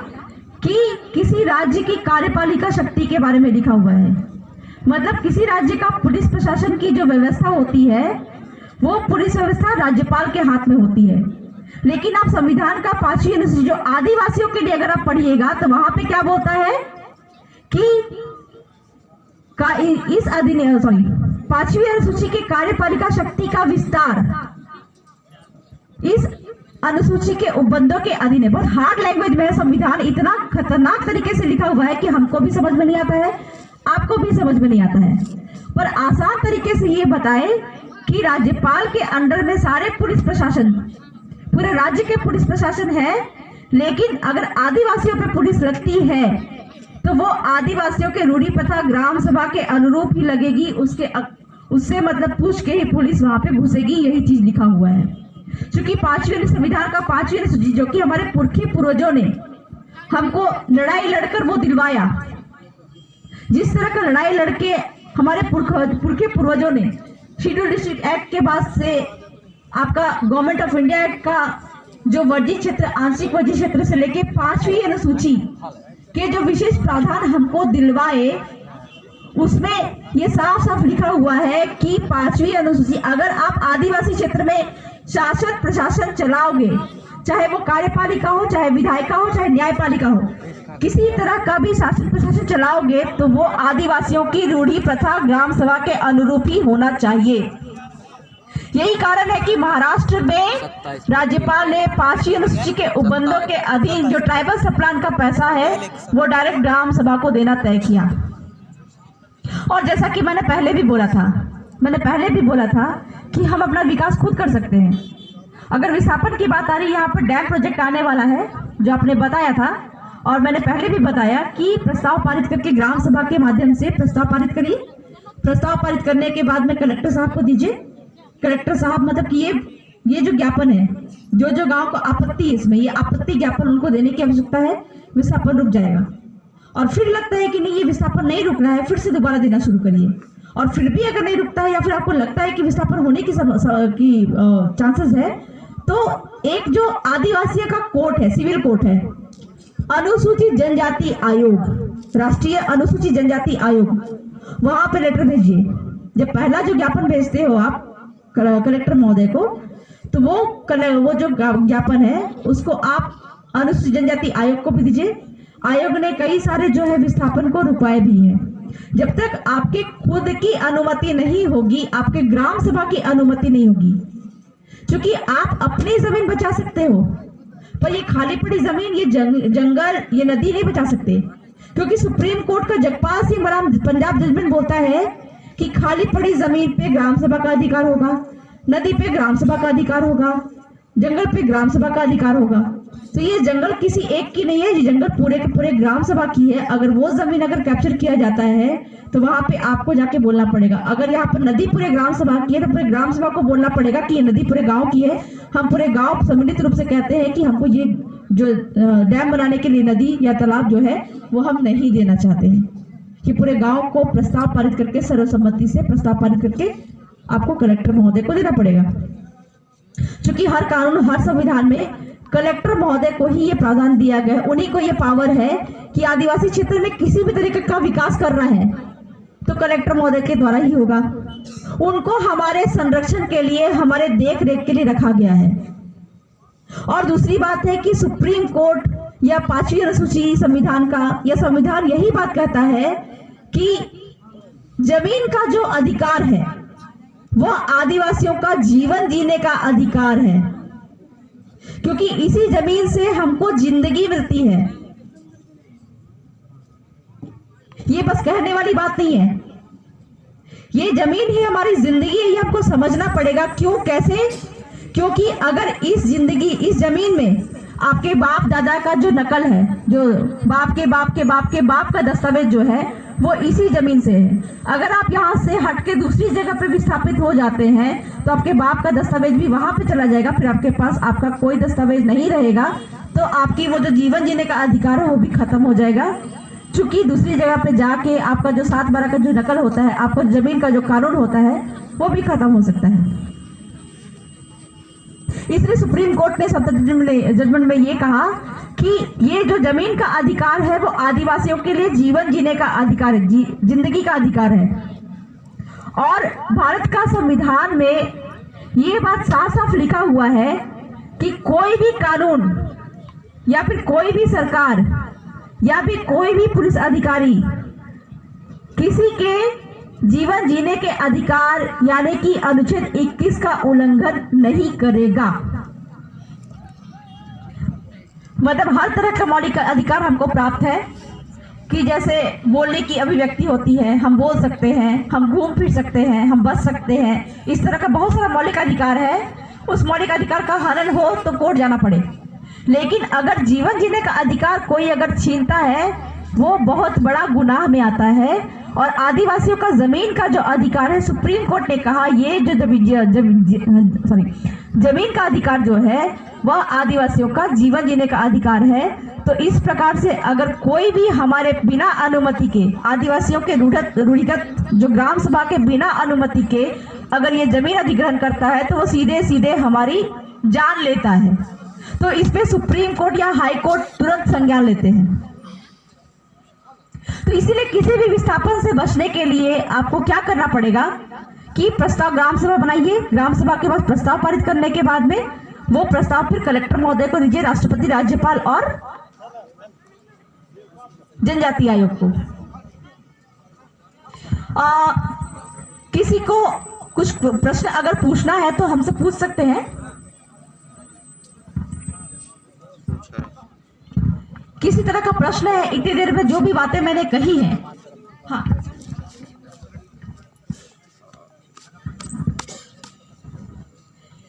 कि किसी राज्य की कार्यपालिका शक्ति के बारे में लिखा हुआ है। मतलब किसी राज्य का पुलिस प्रशासन की जो व्यवस्था होती है, वो पुलिस व्यवस्था राज्यपाल के हाथ में होती है। लेकिन आप संविधान का 5वीं अनुसूची जो आदिवासियों के लिए अगर आप पढ़िएगा तो वहां पे क्या बोलता है कि इस अधिनियम 5वीं अनुसूची के कार्यपालिका शक्ति का विस्तार इस अनुसूची के उपबंधों के अधीन है। बहुत हार्ड लैंग्वेज में संविधान इतना खतरनाक तरीके से लिखा हुआ है कि हमको भी समझ में नहीं आता है, आपको भी समझ में नहीं आता है। पर आसान तरीके से ये बताए कि राज्यपाल के अंडर में सारे पुलिस प्रशासन, पूरे राज्य के पुलिस प्रशासन है, लेकिन अगर आदिवासियों पे पुलिस लगती है तो वो आदिवासियों के रूढ़ी प्रथा ग्राम सभा के अनुरूप ही लगेगी, उससे मतलब पूछ के ही पुलिस वहां पे घुसेगी। यही चीज लिखा हुआ है। क्योंकि 5वीं संविधान का 5वीं अनुसूची, जो कि हमारे पुरखे पूर्वजों ने हमको लड़ाई लड़कर वो दिलवाया, जिस तरह का लड़ाई लड़के हमारे पुरखे पूर्वजों ने शेड्यूल डिस्ट्रिक्ट एक्ट के बाद से आपका गवर्नमेंट ऑफ इंडिया एक्ट का जो वर्जित क्षेत्र, आंशिक वर्जित क्षेत्र से लेके 5वीं अनुसूची के जो विशेष प्रावधान हमको दिलवाए, उसमें ये साफ साफ लिखा हुआ है कि 5वीं अनुसूची, अगर आप आदिवासी क्षेत्र में शासन प्रशासन चलाओगे, चाहे वो कार्यपालिका हो, चाहे विधायिका हो, चाहे न्यायपालिका हो, किसी तरह का भी शासन प्रशासन चलाओगे तो वो आदिवासियों की रूढ़ी प्रथा ग्राम सभा के अनुरूप ही होना चाहिए। यही कारण है कि महाराष्ट्र में राज्यपाल ने 5वीं अनुसूची के उपबंधों के अधीन जो ट्राइबल सब प्लान का पैसा है वो डायरेक्ट ग्राम सभा को देना तय किया। और जैसा कि मैंने पहले भी बोला था कि हम अपना विकास खुद कर सकते हैं। अगर विस्थापन की बात आ रही है, यहाँ पर डैम प्रोजेक्ट आने वाला है जो आपने बताया था, और मैंने पहले भी बताया कि प्रस्ताव पारित करके ग्राम सभा के माध्यम से प्रस्ताव पारित करिए। प्रस्ताव पारित करने के बाद में कलेक्टर साहब को दीजिए। कलेक्टर साहब मतलब कि ये जो ज्ञापन है, जो जो गांव को आपत्ति है, इसमें ये आपत्ति ज्ञापन उनको देने की आवश्यकता है। विस्थापन रुक जाएगा, और फिर लगता है कि नहीं ये विस्थापन नहीं रुक रहा है, फिर से दोबारा देना शुरू करिए। और फिर भी अगर नहीं रुकता है या फिर आपको लगता है कि विस्थापन होने की चांसेस है, तो एक जो आदिवासियों का कोर्ट है, सिविल कोर्ट है, अनुसूचित जनजाति आयोग, राष्ट्रीय अनुसूचित जनजाति आयोग, वहां पे लेटर भेजिए। जब पहला जो ज्ञापन भेजते हो आप कलेक्टर महोदय को, तो वो जो ज्ञापन है उसको आप अनुसूचित जनजाति आयोग को भी दीजिए। आयोग ने कई सारे जो है विस्थापन को रुकवाए भी हैं। जब तक आपके खुद की अनुमति नहीं होगी, आपके ग्राम सभा की अनुमति नहीं होगी, क्योंकि आप अपनी जमीन बचा सकते हो, पर ये खाली पड़ी जमीन, ये जंगल, ये नदी नहीं बचा सकते। क्योंकि सुप्रीम कोर्ट का जगपाल सिंह बराम पंजाब जजमेंट बोलता है कि खाली पड़ी जमीन पे ग्राम सभा का अधिकार होगा, नदी पे ग्राम सभा का अधिकार होगा, जंगल पे ग्राम सभा का अधिकार होगा। तो ये जंगल किसी एक की नहीं है, ये जंगल पूरे के पूरे ग्राम सभा की है। अगर वो जमीन अगर कैप्चर किया जाता है तो वहां पे आपको जाके बोलना पड़ेगा। अगर यहाँ पर नदी पूरे ग्राम सभा की है तो पूरे ग्राम सभा को बोलना पड़ेगा कि ये नदी पूरे गांव की है। हम पूरे गांव सम्मिलित रूप से कहते हैं कि हमको ये जो डैम बनाने के लिए नदी या तालाब जो है वो हम नहीं देना चाहते हैं। कि पूरे गांव को प्रस्ताव पारित करके, सर्वसम्मति से प्रस्ताव पारित करके आपको कलेक्टर महोदय को देना पड़ेगा। क्योंकि हर कानून, हर संविधान में कलेक्टर महोदय को ही ये प्रावधान दिया गया है, उन्हीं को ये पावर है कि आदिवासी क्षेत्र में किसी भी तरीके का विकास करना है तो कलेक्टर महोदय के द्वारा ही होगा। उनको हमारे संरक्षण के लिए, हमारे देख रेख के लिए रखा गया है। और दूसरी बात है कि सुप्रीम कोर्ट या 5वीं अनुसूची संविधान का, यह संविधान यही बात कहता है कि जमीन का जो अधिकार है वह आदिवासियों का जीवन जीने का अधिकार है, क्योंकि इसी जमीन से हमको जिंदगी मिलती है। ये बस कहने वाली बात नहीं है, ये जमीन ही हमारी जिंदगी है, ये हमको समझना पड़ेगा। क्यों, कैसे? क्योंकि अगर इस जिंदगी, इस जमीन में आपके बाप दादा का जो नकल है, जो बाप के बाप के बाप के बाप का दस्तावेज जो है वो इसी जमीन से है। अगर आप यहाँ से हट के दूसरी जगह पे विस्थापित हो जाते हैं तो आपके बाप का दस्तावेज भी वहां पे चला जाएगा, फिर आपके पास आपका कोई दस्तावेज नहीं रहेगा, तो आपकी वो जो जीवन जीने का अधिकार है वो भी खत्म हो जाएगा। चूंकि दूसरी जगह पे जाके आपका जो 7/12 का जो नकल होता है, आपका जमीन का जो कानून होता है वो भी खत्म हो सकता है। इसलिए सुप्रीम कोर्ट ने जजमेंट में ये कहा कि ये जो जमीन का अधिकार है वो आदिवासियों के लिए जीवन जीने का अधिकार है, जिंदगी का अधिकार है। और भारत का संविधान में ये बात साफ साफ लिखा हुआ है कि कोई भी कानून या फिर कोई भी सरकार या फिर कोई भी पुलिस अधिकारी किसी के जीवन जीने के अधिकार यानी कि अनुच्छेद 21 का उल्लंघन नहीं करेगा। मतलब हर तरह का मौलिक अधिकार हमको प्राप्त है कि जैसे बोलने की अभिव्यक्ति होती है, हम बोल सकते हैं, हम घूम फिर सकते हैं, हम बच सकते हैं, इस तरह का बहुत सारा मौलिक अधिकार है। उस मौलिक अधिकार का हनन हो तो कोर्ट जाना पड़े। लेकिन अगर जीवन जीने का अधिकार कोई अगर छीनता है वो बहुत बड़ा गुनाह में आता है। और आदिवासियों का जमीन का जो अधिकार है, सुप्रीम कोर्ट ने कहा ये जो जमीन का अधिकार जो है वह आदिवासियों का जीवन जीने का अधिकार है। तो इस प्रकार से अगर कोई भी हमारे बिना अनुमति के, आदिवासियों के रूढ़िगत जो ग्राम सभा के बिना अनुमति के अगर ये जमीन अधिग्रहण करता है तो वो सीधे सीधे हमारी जान लेता है। तो इस पे सुप्रीम कोर्ट या हाई कोर्ट तुरंत संज्ञान लेते हैं। तो इसीलिए किसी भी विस्थापन से बचने के लिए आपको क्या करना पड़ेगा कि प्रस्ताव ग्राम सभा बनाइए। ग्राम सभा के बाद प्रस्ताव पारित करने के बाद में वो प्रस्ताव फिर कलेक्टर महोदय को दीजिए, राष्ट्रपति, राज्यपाल और जनजाति आयोग को। किसी को कुछ प्रश्न अगर पूछना है तो हमसे पूछ सकते हैं। किसी तरह का प्रश्न है इतनी देर में जो भी बातें मैंने कही हैं? हाँ,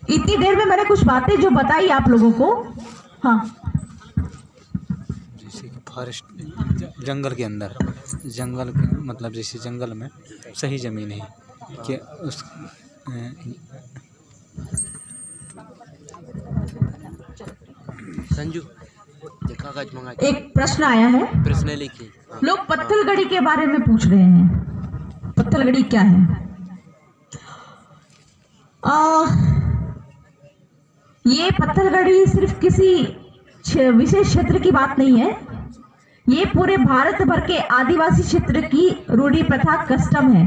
इतनी देर में मैंने कुछ बातें जो बताई आप लोगों को। हाँ, जैसे कि फॉरेस्ट, जंगल के अंदर, जंगल के मतलब जैसे जंगल में सही जमीन है कि उस संजू एक प्रश्न आया है, प्रश्न लिखिए। लोग पत्थलगड़ी के बारे में पूछ रहे हैं। पत्थलगड़ी क्या है? ये पत्थलगड़ी सिर्फ किसी विशेष क्षेत्र की बात नहीं है, ये पूरे भारत भर के आदिवासी क्षेत्र की रूढ़ी प्रथा, कस्टम है।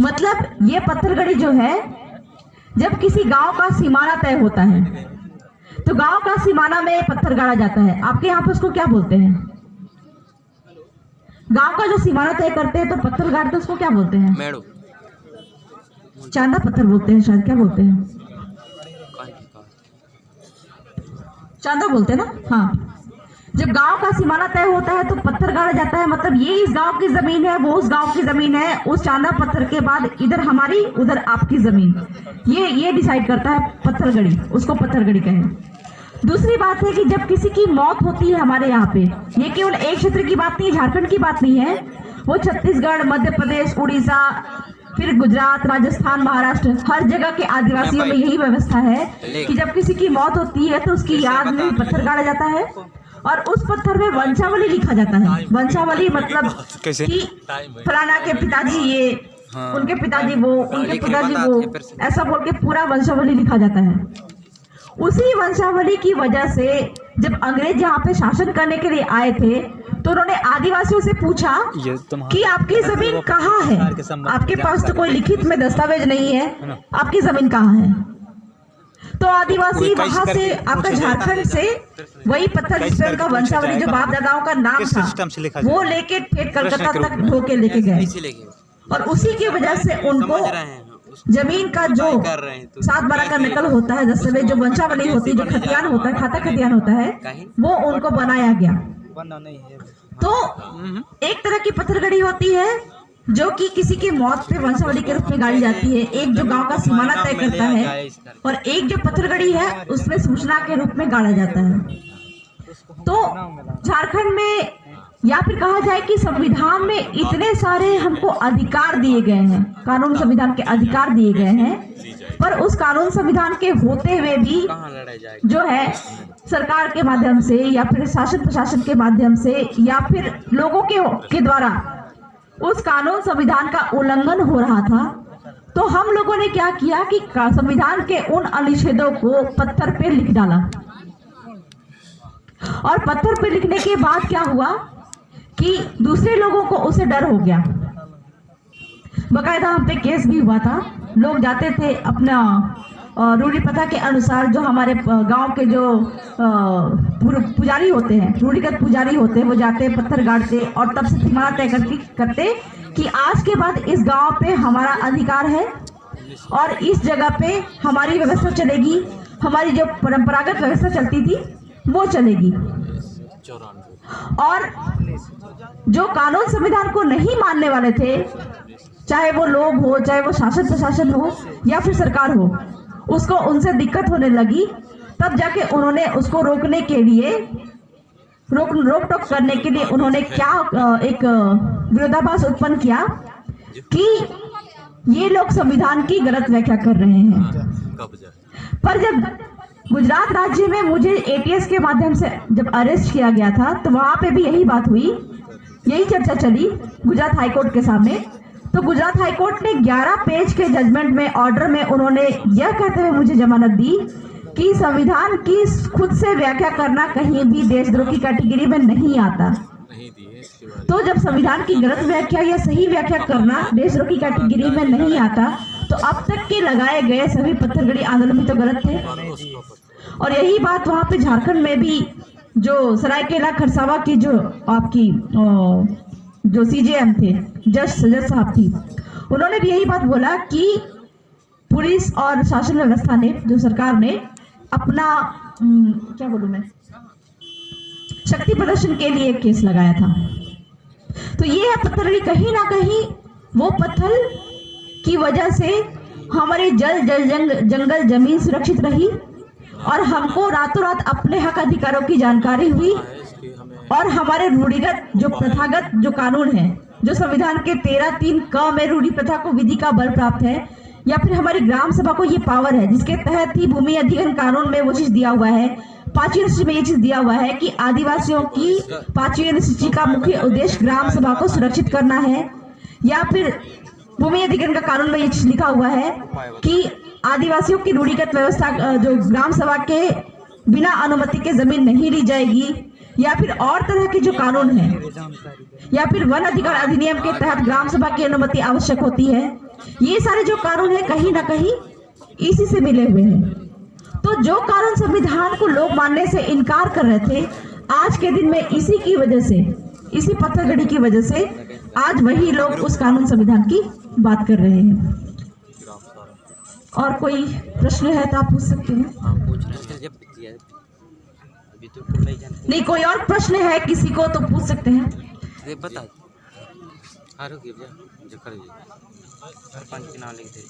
मतलब ये पत्थलगड़ी जो है, जब किसी गांव का सीमाना तय होता है तो गांव का सीमाना में पत्थर गाड़ा जाता है। आपके यहाँ पे उसको क्या बोलते हैं? गांव का जो सीमाना तय करते हैं तो पत्थर गाड़ते हैं, उसको क्या बोलते हैं? मेड़ो, चांदा पत्थर बोलते हैं शायद, क्या बोलते हैं? चांदा बोलते हैं ना। हाँ, जब गांव का सीमाना तय होता है तो पत्थर गाड़ा जाता है। मतलब ये इस गांव की जमीन है, वो उस गांव की जमीन है, उस चांदा पत्थर के बाद इधर हमारी उधर आपकी जमीन, ये डिसाइड करता है पत्थलगड़ी, उसको पत्थलगड़ी कहें। दूसरी बात है कि जब किसी की मौत होती है हमारे यहाँ पे, ये केवल एक क्षेत्र की बात नहीं है, झारखंड की बात नहीं है, वो छत्तीसगढ़, मध्य प्रदेश, उड़ीसा, फिर गुजरात, राजस्थान, महाराष्ट्र, हर जगह के आदिवासियों में यही व्यवस्था है कि जब किसी की मौत होती है तो उसकी याद में पत्थर गाड़ा जाता है और उस पत्थर में वंशावली लिखा जाता है। वंशावली मतलब कि फलाना के पिताजी ये, उनके पिताजी वो, उनके पिताजी वो, ऐसा बोल के पूरा वंशावली लिखा जाता है। उसी वंशावली की वजह से जब अंग्रेज यहाँ पे शासन करने के लिए आए थे तो उन्होंने आदिवासियों से पूछा कि आपकी जमीन कहाँ है, आपके पास तो कोई लिखित में दस्तावेज नहीं है, आपकी जमीन कहाँ है। तो आदिवासी वहां से आपका झारखंड से वही पत्थर जिस पे उनका वंशावली जो बाप दादाओं का नाम था वो लेके ठेठ कलकत्ता तक ढो के लेके गए और उसी की वजह से उनको जमीन का जो 7/12 का नकल होता है, दस्तावेज जो वंशावली होती है, जो खतियान होता है, खाता खतियान होता है, वो उनको बनाया गया। तो एक तरह की पत्थरगड़ी होती है जो कि किसी की मौत पे वंशावली के रूप में गाड़ी जाती है, एक जो गांव का सीमाना तय करता है, और एक जो पत्थरगड़ी है उसमें सूचना के रूप में गाड़ा जाता है। तो झारखंड में या फिर कहा जाए कि संविधान में इतने सारे हमको अधिकार दिए गए हैं, कानून संविधान के अधिकार दिए गए हैं, पर उस कानून संविधान के होते हुए भी जो है सरकार के माध्यम से या फिर शासन प्रशासन के माध्यम से या फिर लोगों के द्वारा उस कानून संविधान का उल्लंघन हो रहा था। तो हम लोगों ने क्या किया कि संविधान के उन अनुच्छेदों को पत्थर पे लिख डाला, और पत्थर पे लिखने के बाद क्या हुआ कि दूसरे लोगों को उससे डर हो गया। बकायदा हम पे केस भी हुआ था, लोग जाते थे अपना रूढ़ी प्रथा के अनुसार, जो हमारे गांव के जो पुजारी होते हैं, रूढ़िगत पुजारी होते हैं, वो जाते पत्थर गाड़ते और तब से सीमा तय करते कि आज के बाद इस गांव पे हमारा अधिकार है और इस जगह पे हमारी व्यवस्था चलेगी, हमारी जो परंपरागत व्यवस्था चलती थी वो चलेगी। और जो कानून संविधान को नहीं मानने वाले थे, चाहे वो लोग हो, चाहे वो शासन प्रशासन हो या फिर सरकार हो, उसको उनसे दिक्कत होने लगी। तब जाके उन्होंने उसको रोकने के लिए, रोक टोक करने के लिए उन्होंने क्या एक विरोधाभास उत्पन्न किया कि ये लोग संविधान की गलत व्याख्या कर रहे हैं। पर जब गुजरात राज्य में मुझे ATS के माध्यम से जब अरेस्ट किया गया था तो वहां पे भी यही बात हुई, यही चर्चा चली गुजरात हाईकोर्ट के सामने। तो गुजरात हाईकोर्ट ने 11 पेज के जजमेंट में, ऑर्डर में उन्होंने यह कहते हुए मुझे जमानत दी कि संविधान की खुद से व्याख्या करना कहीं भी देशद्रोह की कैटेगरी में नहीं आता। तो जब संविधान की गलत व्याख्या या सही व्याख्या करना देशद्रोह की कैटेगरी में नहीं आता, तो अब तक के लगाए गए सभी पत्थरगड़ी आंदोलन भी तो गलत थे। और यही बात वहां पे झारखंड में भी जो सरायकेला खरसावा की जो आपकी जो CJM थे, जज साहब थी, उन्होंने भी यही बात बोला कि पुलिस और शासन व्यवस्था ने, जो सरकार ने अपना क्या बोलूं मैं, शक्ति प्रदर्शन के लिए केस लगाया था। तो ये है पत्थरगड़ी, कहीं ना कहीं वो पत्थर की वजह से हमारे जंगल जमीन सुरक्षित रही और हमको रातों रात अपने हक अधिकारों की जानकारी हुई, और हमारे रूढ़िगत जो प्रथागत जो कानून है, जो संविधान के 13(3) क में रूढ़ी प्रथा को विधि का बल प्राप्त है, या फिर हमारी ग्राम सभा को ये पावर है जिसके तहत ही भूमि अधिग्रहण कानून में वो चीज दिया हुआ है, 5वीं अनुसूची में ये चीज दिया हुआ है कि आदिवासियों की 5वीं अनुसूची का मुख्य उद्देश्य ग्राम सभा को सुरक्षित करना है, या फिर भूमि अधिग्रहण का कानून में ये चीज लिखा हुआ है कि आदिवासियों की रूढ़िगत व्यवस्था जो ग्राम सभा के बिना अनुमति के जमीन नहीं ली जाएगी, या फिर और तरह के जो कानून है, या फिर वन अधिकार अधिनियम के तहत ग्राम सभा की अनुमति आवश्यक होती है। ये सारे जो कानून है कहीं ना कहीं इसी से मिले हुए हैं। तो जो कानून संविधान को लोग मानने से इनकार कर रहे थे, आज के दिन में इसी की वजह से, इसी पत्थरगड़ी की वजह से आज वही लोग उस कानून संविधान की बात कर रहे हैं। और कोई प्रश्न है तो आप पूछ सकते हैं। नहीं, कोई और प्रश्न है किसी को तो पूछ सकते हैं। बता सरपंच के नाम लिख दे।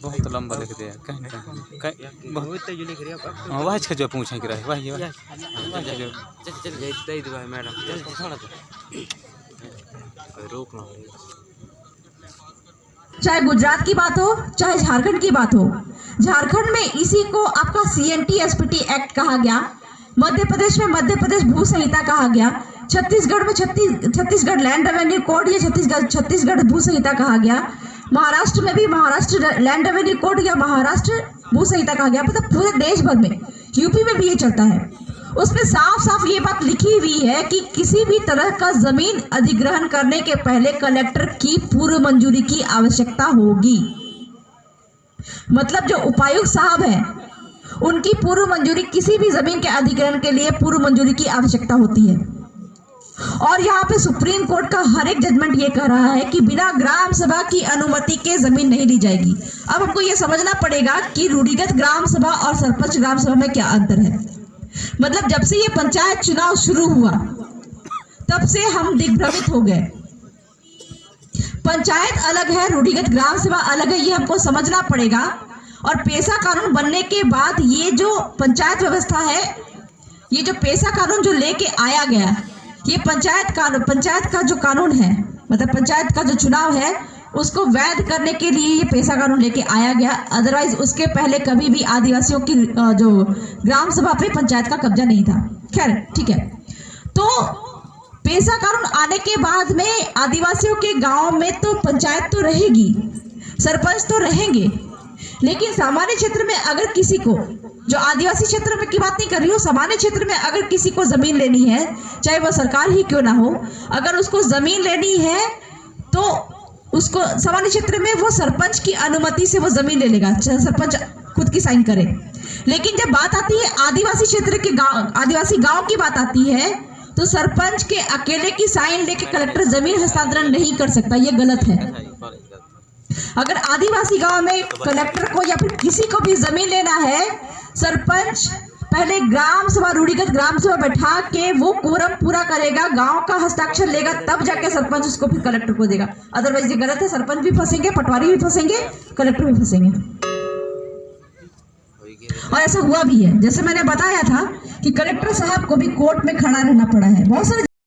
बहुत लंबा लिख दिया, कहीं बहुत जो लिख रहा है वह छ जो पूछे कि रहे वही चल मैडम रोक ना। चाहे गुजरात की बात हो, चाहे झारखंड की बात हो, झारखंड में इसी को आपका CNT SPT एक्ट कहा गया, मध्य प्रदेश में मध्य प्रदेश भू संहिता कहा गया, छत्तीसगढ़ में छत्तीसगढ़ लैंड रेवेन्यू कोड या छत्तीसगढ़ भू संहिता कहा गया। महाराष्ट्र में भी महाराष्ट्र लैंड रेवेन्यू कोड या महाराष्ट्र भू संहिता कहा गया। मतलब पूरे देश भर में, यूपी में भी ये चलता है। उसमें साफ साफ ये बात लिखी हुई है कि किसी भी तरह का जमीन अधिग्रहण करने के पहले कलेक्टर की पूर्व मंजूरी की आवश्यकता होगी। मतलब जो उपायुक्त साहब हैं उनकी पूर्व मंजूरी, किसी भी जमीन के अधिग्रहण के लिए पूर्व मंजूरी की आवश्यकता होती है। और यहाँ पे सुप्रीम कोर्ट का हर एक जजमेंट ये कह रहा है कि बिना ग्राम सभा की अनुमति के जमीन नहीं ली जाएगी। अब हमको ये समझना पड़ेगा कि रूढ़िगत ग्राम सभा और सरपंच ग्राम सभा में क्या अंतर है। मतलब जब से ये पंचायत चुनाव शुरू हुआ तब से हम दिग्भ्रमित हो गए। पंचायत अलग है, रूढ़िगत ग्राम सभा अलग है, ये हमको समझना पड़ेगा। और पेशा कानून बनने के बाद ये जो पंचायत व्यवस्था है, ये जो पेशा कानून जो लेके आया गया, ये पंचायत का जो कानून है, मतलब पंचायत का जो चुनाव है उसको वैध करने के लिए ये पेशा कानून लेके आया गया। अदरवाइज उसके पहले कभी भी आदिवासियों की जो ग्राम सभा पे पंचायत का कब्जा नहीं था। खैर ठीक है, तो पेशा कानून आने के बाद में आदिवासियों के गांव में तो पंचायत तो रहेगी, सरपंच तो रहेंगे, लेकिन सामान्य क्षेत्र में अगर किसी को, जो आदिवासी क्षेत्र में की बात नहीं कर रही हूँ, सामान्य क्षेत्र में अगर किसी को जमीन लेनी है, चाहे वह सरकार ही क्यों ना हो, अगर उसको जमीन लेनी है तो उसको सामान्य क्षेत्र में वो सरपंच की अनुमति से वो जमीन ले लेगा, सरपंच खुद की साइन करे। लेकिन जब बात आती है आदिवासी क्षेत्र के गांव, आदिवासी गांव की बात आती है, तो सरपंच के अकेले की साइन लेके कलेक्टर जमीन हस्तांतरण नहीं कर सकता, ये गलत है। अगर आदिवासी गांव में कलेक्टर को या फिर किसी को भी जमीन लेना है, सरपंच पहले ग्राम सभा, रूढ़िगत ग्राम सभा बैठा के वो कोरम पूरा करेगा, गांव का हस्ताक्षर लेगा, तब जाके सरपंच उसको फिर कलेक्टर को देगा। अदरवाइज ये गलत है, सरपंच भी फंसेंगे, पटवारी भी फंसेंगे, कलेक्टर भी फंसेंगे। और ऐसा हुआ भी है, जैसे मैंने बताया था कि कलेक्टर साहब को भी कोर्ट में खड़ा रहना पड़ा है। बहुत सारे